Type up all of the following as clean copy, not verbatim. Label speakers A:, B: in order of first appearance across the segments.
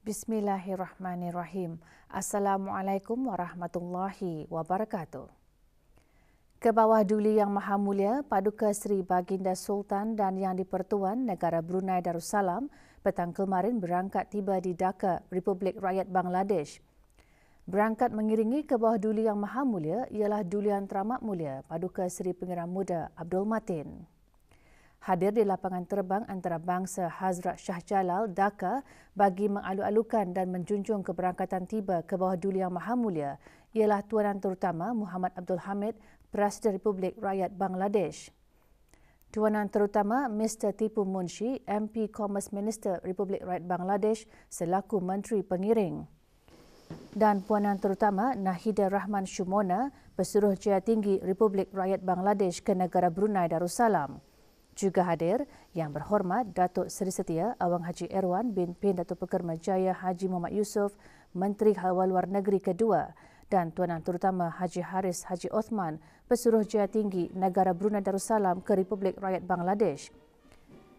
A: Bismillahirrahmanirrahim. Assalamualaikum warahmatullahi wabarakatuh. Kebawah Duli Yang Maha Mulia Paduka Seri Baginda Sultan dan Yang di-Pertuan Negara Brunei Darussalam petang kemarin berangkat tiba di Dhaka, Republik Rakyat Bangladesh. Berangkat mengiringi Kebawah Duli Yang Maha Mulia ialah Dulian Teramat Mulia Paduka Seri Pengarah Muda Abdul Matin. Hadir di lapangan terbang antarabangsa Hazrat Shah Jalal, Dhaka bagi mengalu-alukan dan menjunjung keberangkatan tiba Kebawah Duli Yang Maha Mulia ialah Tuanan Terutama Muhammad Abdul Hamid, Presiden Republik Rakyat Bangladesh. Tuanan Terutama Mr. Tipu Munshi, MP Commerce Minister Republik Rakyat Bangladesh selaku Menteri Pengiring. Dan Puanan Terutama Nahida Rahman Shumona, Pesuruh Jayatinggi Republik Rakyat Bangladesh ke negara Brunei Darussalam. Juga hadir Yang Berhormat Datuk Seri Setia Awang Haji Erwan bin Datuk Pekerma Jaya Haji Muhammad Yusof, Menteri Hal Luar Negeri kedua, dan Tuanan Terutama Haji Haris Haji Othman, Pesuruh Jayatinggi Negara Brunei Darussalam ke Republik Rakyat Bangladesh.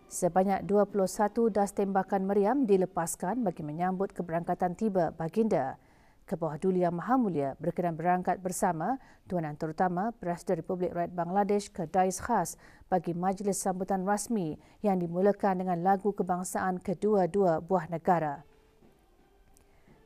A: Sebanyak 21 das tembakan meriam dilepaskan bagi menyambut keberangkatan tiba baginda. Kebawah Duli Yang Maha Mulia berkenan berangkat bersama Tuanan Terutama Presiden Republik Rakyat Bangladesh ke Dais Khas bagi majlis sambutan rasmi yang dimulakan dengan lagu kebangsaan kedua-dua buah negara.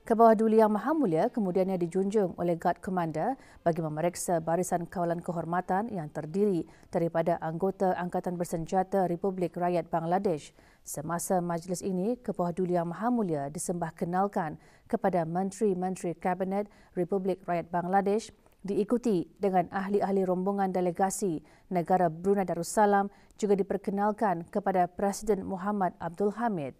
A: Kebawah Duli Yang Maha Mulia kemudiannya dijunjung oleh Guard Commander bagi memeriksa barisan kawalan kehormatan yang terdiri daripada anggota Angkatan Bersenjata Republik Rakyat Bangladesh. Semasa majlis ini, Kebawah Duli Yang Maha Mulia disembah kenalkan kepada Menteri-Menteri Kabinet Republik Rakyat Bangladesh diikuti dengan ahli-ahli rombongan delegasi negara Brunei Darussalam juga diperkenalkan kepada Presiden Muhammad Abdul Hamid.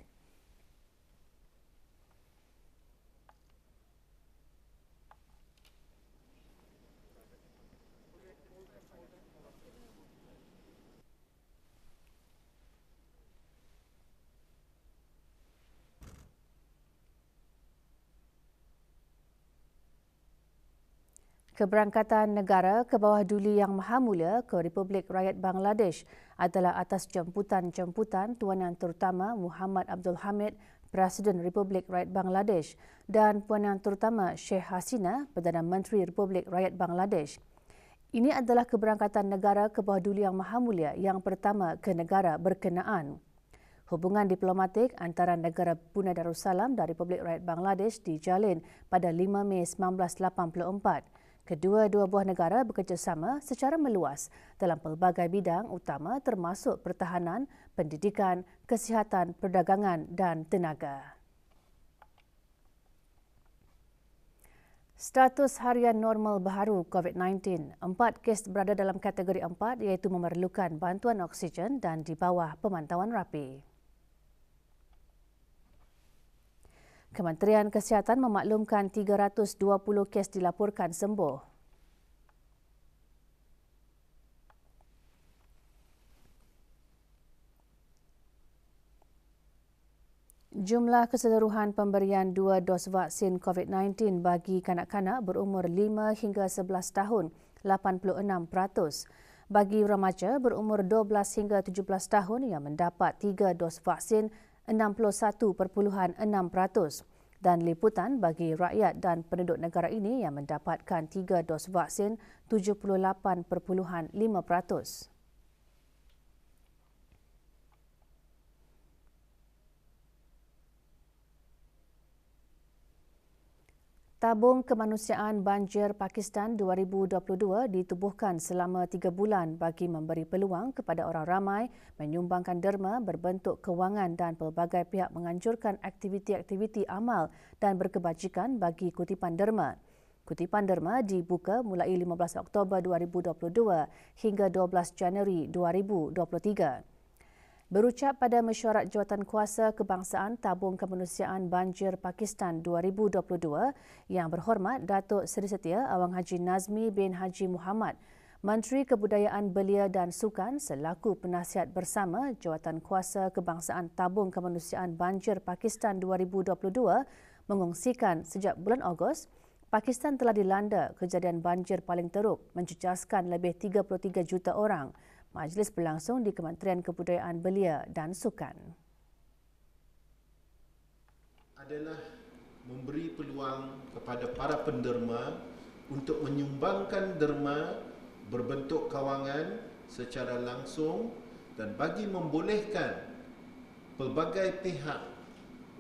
A: Keberangkatan negara Kebawah Duli Yang Maha Mulia ke Republik Rakyat Bangladesh adalah atas jemputan-jemputan Tuanan Terutama Muhammad Abdul Hamid, Presiden Republik Rakyat Bangladesh, dan Puanan Terutama Sheikh Hasina, Perdana Menteri Republik Rakyat Bangladesh. Ini adalah keberangkatan negara Kebawah Duli Yang Maha Mulia yang pertama ke negara berkenaan. Hubungan diplomatik antara negara Brunei Darussalam dan Republik Rakyat Bangladesh dijalin pada 5 Mei 1984. Kedua-dua buah negara bekerjasama secara meluas dalam pelbagai bidang utama termasuk pertahanan, pendidikan, kesihatan, perdagangan dan tenaga. Status harian normal baharu COVID-19. 4 kes berada dalam kategori 4 iaitu memerlukan bantuan oksigen dan di bawah pemantauan rapi. Kementerian Kesihatan memaklumkan 320 kes dilaporkan sembuh. Jumlah keseluruhan pemberian 2 dos vaksin COVID-19 bagi kanak-kanak berumur 5 hingga 11 tahun, 86%. Bagi remaja berumur 12 hingga 17 tahun yang mendapat 3 dos vaksin, 61.6%, dan liputan bagi rakyat dan penduduk negara ini yang mendapatkan 3 dos vaksin 78.5%. Tabung Kemanusiaan Banjir Pakistan 2022 ditubuhkan selama 3 bulan bagi memberi peluang kepada orang ramai menyumbangkan derma berbentuk kewangan dan pelbagai pihak menganjurkan aktiviti-aktiviti amal dan berkebajikan bagi kutipan derma. Kutipan derma dibuka mulai 15 Oktober 2022 hingga 12 Januari 2023. Berucap pada mesyuarat Jawatankuasa Kebangsaan Tabung Kemanusiaan Banjir Pakistan 2022, Yang Berhormat Datuk Seri Setia Awang Haji Nazmi bin Haji Muhammad, Menteri Kebudayaan Belia dan Sukan selaku penasihat bersama Jawatankuasa Kebangsaan Tabung Kemanusiaan Banjir Pakistan 2022 mengongsikan sejak bulan Ogos, Pakistan telah dilanda kejadian banjir paling teruk menjejaskan lebih 33 juta orang. Majlis berlangsung di Kementerian Kebudayaan Belia dan Sukan.
B: adalah memberi peluang kepada para penderma untuk menyumbangkan derma berbentuk kawangan secara langsung dan bagi membolehkan pelbagai pihak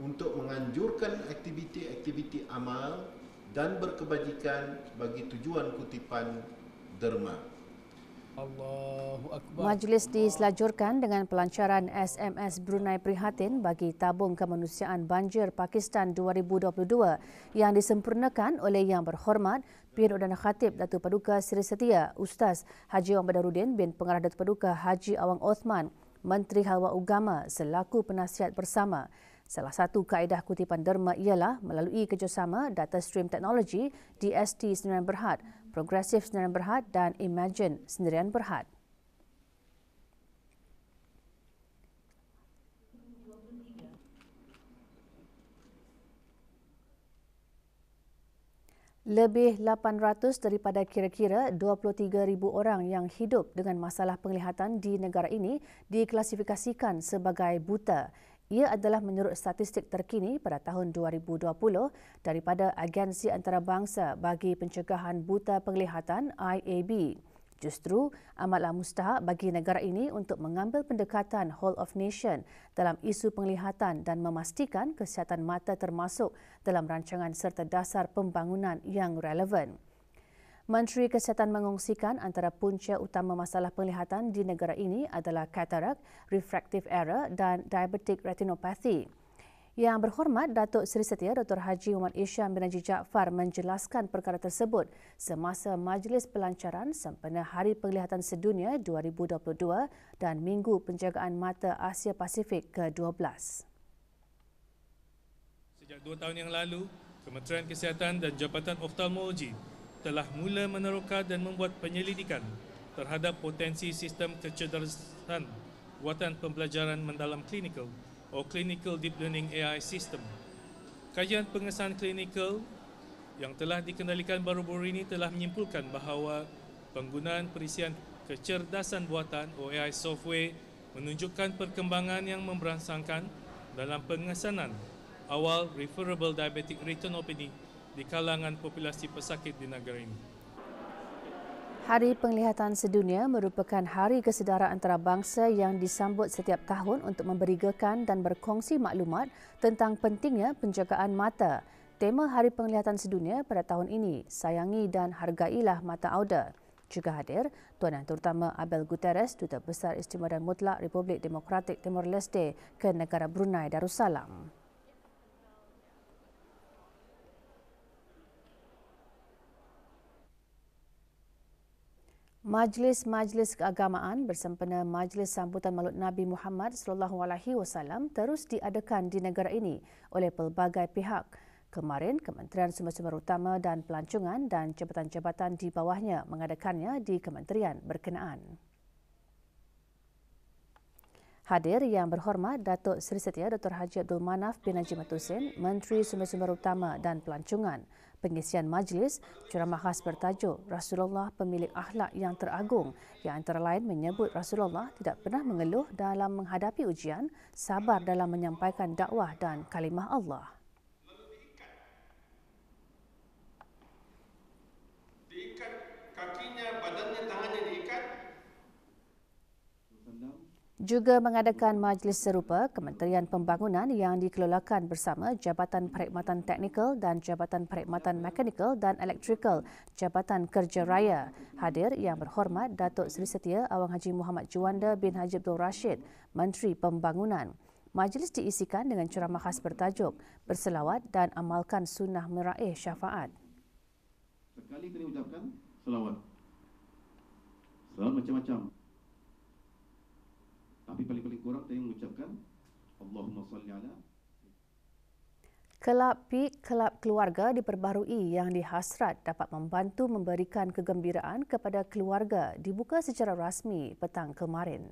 B: untuk menganjurkan aktiviti-aktiviti amal dan berkebajikan bagi tujuan kutipan derma.
C: Allahu Akbar.
A: Majlis diselajurkan dengan pelancaran SMS Brunei Prihatin bagi tabung kemanusiaan banjir Pakistan 2022 yang disempurnakan oleh Yang Berhormat Perdana Khatib Datuk Paduka Seri Setia Ustaz Haji Awang Badarudin bin Pengarah Datuk Paduka Haji Awang Othman, Menteri Halwa Ugama selaku penasihat bersama. Salah satu kaedah kutipan derma ialah melalui kerjasama Data Stream Technology, DST Sdn Bhd, Progressive Sdn Bhd dan Imagine Sdn Bhd. Lebih 800 daripada kira-kira 23,000 orang yang hidup dengan masalah penglihatan di negara ini diklasifikasikan sebagai buta. Ia adalah menurut statistik terkini pada tahun 2020 daripada Agensi Antarabangsa bagi Pencegahan Buta Penglihatan IAB. Justru amatlah mustahak bagi negara ini untuk mengambil pendekatan whole of nation dalam isu penglihatan dan memastikan kesihatan mata termasuk dalam rancangan serta dasar pembangunan yang relevan. Menteri Kesihatan mengongsikan antara punca utama masalah penglihatan di negara ini adalah katarak, refractive error dan diabetic retinopathy. Yang Berhormat Datuk Seri Setia Dr. Haji Muhammad Isham bin Haji Jaafar menjelaskan perkara tersebut semasa majlis pelancaran sempena Hari Penglihatan Sedunia 2022 dan Minggu Penjagaan Mata Asia Pasifik ke-12.
C: Sejak 2 tahun yang lalu, Kementerian Kesihatan dan Jabatan Oftalmologi telah mula meneroka dan membuat penyelidikan terhadap potensi sistem kecerdasan buatan pembelajaran mendalam klinikal atau Clinical Deep Learning AI System. Kajian pengesahan klinikal yang telah dikendalikan baru-baru ini telah menyimpulkan bahawa penggunaan perisian kecerdasan buatan atau AI software menunjukkan perkembangan yang memberangsangkan dalam pengesanan awal referable diabetic retinopathy di kalangan populasi pesakit di negara ini.
A: Hari Penglihatan Sedunia merupakan hari kesedaran antarabangsa yang disambut setiap tahun untuk memberigakan dan berkongsi maklumat tentang pentingnya penjagaan mata. Tema Hari Penglihatan Sedunia pada tahun ini, sayangi dan hargailah mata anda. Juga hadir Tuan Yang Terutama Abel Guterres, Duta Besar Istimewa dan Mutlak Republik Demokratik Timor Leste ke negara Brunei Darussalam. Majlis-majlis keagamaan bersempena Majlis Sambutan Maulid Nabi Muhammad SAW terus diadakan di negara ini oleh pelbagai pihak. Kemarin, Kementerian Sumber-Sumber Utama dan Pelancongan dan jabatan-jabatan di bawahnya mengadakannya di kementerian berkenaan. Hadir Yang Berhormat Datuk Seri Setia Dr. Haji Abdul Manaf bin Najib Matusin, Menteri Sumber-Sumber Utama dan Pelancongan. Pengisian majlis, ceramah khas bertajuk Rasulullah Pemilik Akhlak yang Teragung yang antara lain menyebut Rasulullah tidak pernah mengeluh dalam menghadapi ujian, sabar dalam menyampaikan dakwah dan kalimah Allah.
B: Diikat kakinya, badannya, tangannya diikat.
A: Juga mengadakan majlis serupa Kementerian Pembangunan yang dikelolakan bersama Jabatan Perkhidmatan Teknikal dan Jabatan Perkhidmatan Mekanikal dan Elektrikal Jabatan Kerja Raya. Hadir Yang Berhormat Datuk Seri Setia Awang Haji Muhammad Juanda bin Haji Abdul Rashid, Menteri Pembangunan. Majlis diisikan dengan ceramah khas bertajuk Berselawat dan Amalkan Sunnah Meraih Syafaat.
D: Sekali kena ucapkan selawat. Selawat macam-macam. Tapi paling-paling kurang saya mengucapkan Allahumma salli ala.
A: Kelab PIK Kelab Keluarga diperbaharui yang dihasrat dapat membantu memberikan kegembiraan kepada keluarga dibuka secara rasmi petang kemarin.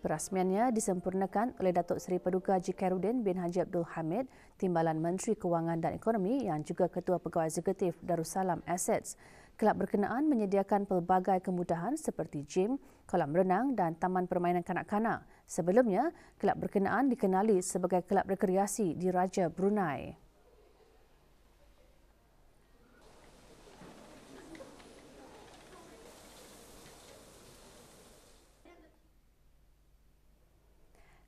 A: Perasmiannya disempurnakan oleh Datuk Seri Paduka Haji Khairuddin bin Haji Abdul Hamid, Timbalan Menteri Kewangan dan Ekonomi yang juga Ketua Pegawai Eksekutif Darussalam Assets. kelab berkenaan menyediakan pelbagai kemudahan seperti gym, kolam renang dan taman permainan kanak-kanak. Sebelumnya, kelab berkenaan dikenali sebagai kelab rekreasi di Raja Brunei.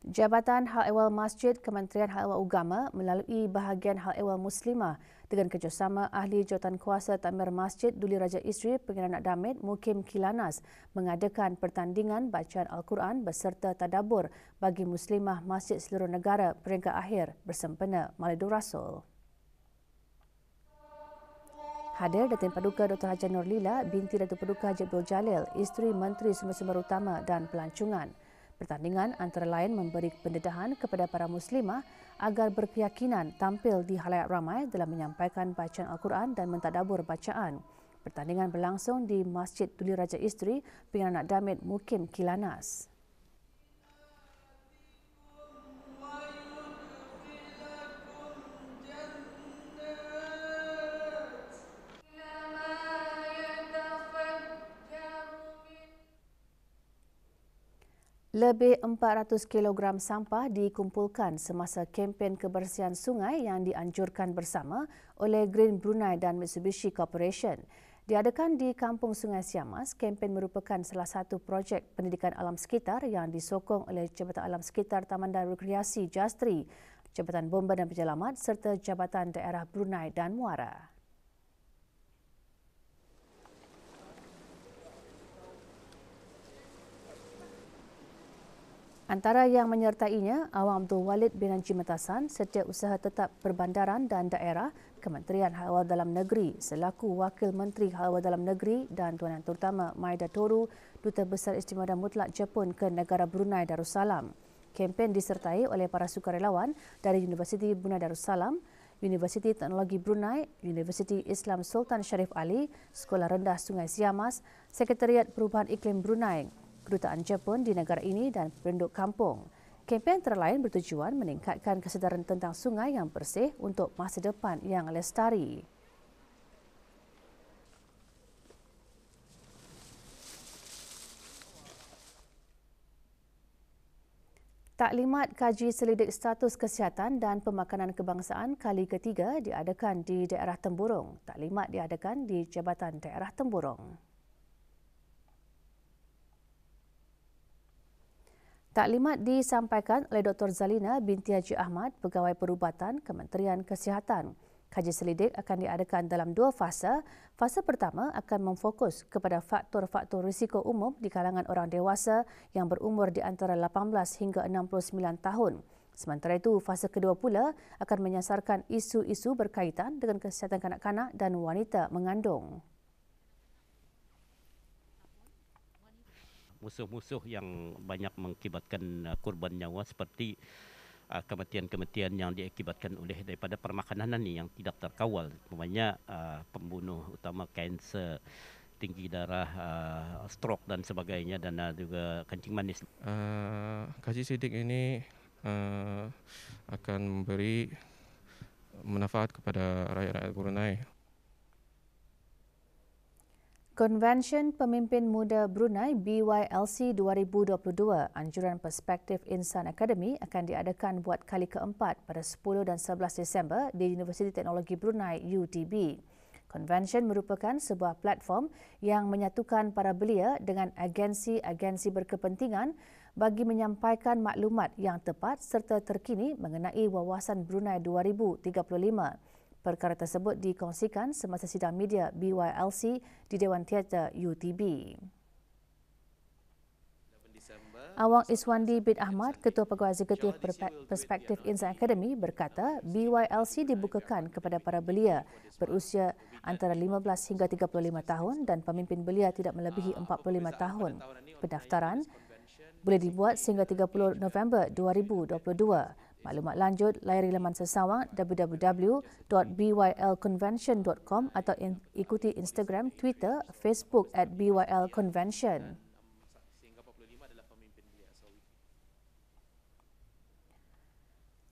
A: Jabatan Hal Ehwal Masjid Kementerian Hal Ehwal Agama melalui bahagian Hal Ehwal Muslimah dengan kerjasama Ahli Jawatankuasa Takmir Masjid Duli Raja Isteri Pengiran Nak Damit Mukim Kilanas mengadakan pertandingan bacaan Al-Quran berserta tadabbur bagi Muslimah Masjid seluruh negara peringkat akhir bersempena Maulidur Rasul. Hadir Datin Paduka Dr. Haji Nurlila binti Datuk Paduka Haji Abdul Jalil, Isteri Menteri Sumber-Sumber Utama dan Pelancongan. Pertandingan antara lain memberi pendedahan kepada para muslimah agar berkeyakinan tampil di halayak ramai dalam menyampaikan bacaan Al-Quran dan mentadabbur bacaan. Pertandingan berlangsung di Masjid Duli Raja Isteri Pengiran Nak Damit Mukim Kilanas. Lebih 400 kg sampah dikumpulkan semasa kempen kebersihan sungai yang dianjurkan bersama oleh Green Brunei dan Mitsubishi Corporation. Diadakan di Kampung Sungai Siamas, kempen merupakan salah satu projek pendidikan alam sekitar yang disokong oleh Jabatan Alam Sekitar Taman dan Rekreasi Jastri, Jabatan Bomba dan Penyelamat serta Jabatan Daerah Brunei dan Muara. Antara yang menyertainya, Awang Abdul Walid bin Haji Matasan, Setiausaha Tetap Perbandaran dan Daerah, Kementerian Hal Ehwal Dalam Negeri selaku Wakil Menteri Hal Ehwal Dalam Negeri dan Tuan Yang Terutama Maida Toru, Duta Besar Istimewa dan Mutlak Jepun ke negara Brunei Darussalam. Kempen disertai oleh para sukarelawan dari Universiti Brunei Darussalam, Universiti Teknologi Brunei, Universiti Islam Sultan Sharif Ali, Sekolah Rendah Sungai Siamas, Sekretariat Perubahan Iklim Brunei, Kedutaan Jepun di negara ini dan penduduk kampung. Kempen antara lain bertujuan meningkatkan kesedaran tentang sungai yang bersih untuk masa depan yang lestari. Taklimat kaji selidik status kesihatan dan pemakanan kebangsaan kali ketiga diadakan di daerah Temburong. Taklimat diadakan di Jabatan Daerah Temburong. Taklimat disampaikan oleh Dr. Zalina binti Haji Ahmad, Pegawai Perubatan Kementerian Kesihatan. Kaji selidik akan diadakan dalam dua fasa. Fasa pertama akan memfokus kepada faktor-faktor risiko umum di kalangan orang dewasa yang berumur di antara 18 hingga 69 tahun. Sementara itu, fasa kedua pula akan menyasarkan isu-isu berkaitan dengan kesihatan kanak-kanak dan wanita mengandung.
E: Musuh-musuh yang banyak mengakibatkan korban nyawa seperti kematian-kematian yang diakibatkan oleh daripada permakanan ini yang tidak terkawal, umpamanya pembunuh utama kanser, tinggi darah, stroke dan sebagainya, dan juga kencing manis.
F: Kaji selidik ini akan memberi manfaat kepada rakyat-rakyat Brunei.
A: Konvensyen Pemimpin Muda Brunei BYLC 2022 Anjuran Perspektif Insan Akademi akan diadakan buat kali keempat pada 10 dan 11 Disember di Universiti Teknologi Brunei UTB. Konvensyen merupakan sebuah platform yang menyatukan para belia dengan agensi-agensi berkepentingan bagi menyampaikan maklumat yang tepat serta terkini mengenai wawasan Brunei 2035. Perkara tersebut dikongsikan semasa sidang media BYLC di Dewan Teater UTB. Awang Iswandi bin Ahmad, Ketua Pegawai Eksekutif Perspektif Insan Akademi berkata BYLC dibukakan kepada para belia berusia antara 15 hingga 35 tahun dan pemimpin belia tidak melebihi 45 tahun. Pendaftaran boleh dibuat sehingga 30 November 2022. Maklumat lanjut layari laman sesawang www.bylconvention.com atau ikuti Instagram, Twitter, Facebook @bylconvention.